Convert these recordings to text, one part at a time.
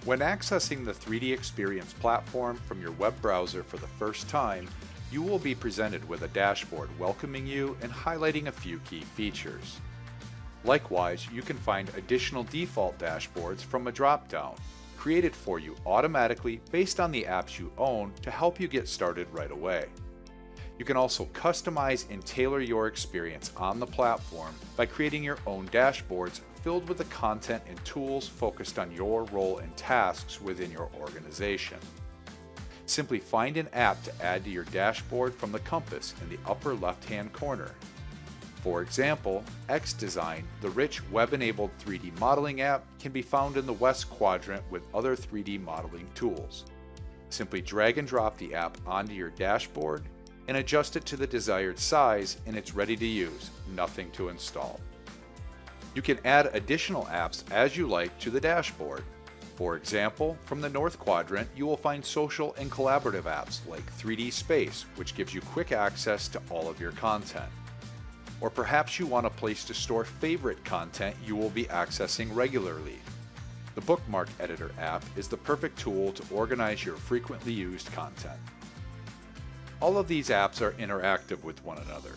When accessing the 3D Experience platform from your web browser for the first time, you will be presented with a dashboard welcoming you and highlighting a few key features. Likewise, you can find additional default dashboards from a drop-down, created for you automatically based on the apps you own to help you get started right away. You can also customize and tailor your experience on the platform by creating your own dashboards filled with the content and tools focused on your role and tasks within your organization. Simply find an app to add to your dashboard from the compass in the upper left-hand corner. For example, XDesign, the rich web-enabled 3D modeling app, can be found in the west quadrant with other 3D modeling tools. Simply drag and drop the app onto your dashboard and adjust it to the desired size and it's ready to use, nothing to install. You can add additional apps as you like to the dashboard. For example, from the north quadrant, you will find social and collaborative apps like 3D Space, which gives you quick access to all of your content. Or perhaps you want a place to store favorite content you will be accessing regularly. The Bookmark Editor app is the perfect tool to organize your frequently used content. All of these apps are interactive with one another.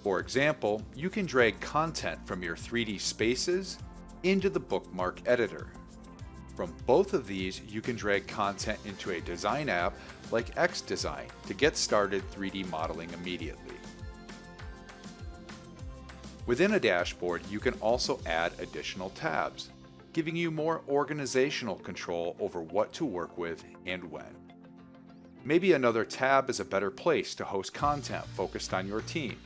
For example, you can drag content from your 3D spaces into the Bookmark Editor. From both of these, you can drag content into a design app like XDesign to get started 3D modeling immediately. Within a dashboard, you can also add additional tabs, giving you more organizational control over what to work with and when. Maybe another tab is a better place to host content focused on your team.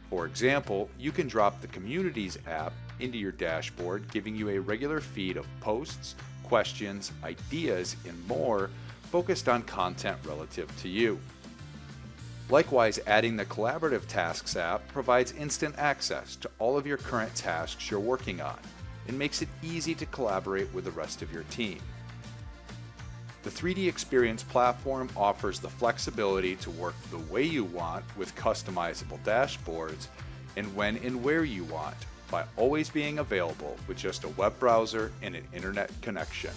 For example, you can drop the Communities app into your dashboard, giving you a regular feed of posts, questions, ideas, and more focused on content relative to you. Likewise, adding the Collaborative Tasks app provides instant access to all of your current tasks you're working on and makes it easy to collaborate with the rest of your team. The 3D Experience platform offers the flexibility to work the way you want with customizable dashboards and when and where you want, by always being available with just a web browser and an internet connection.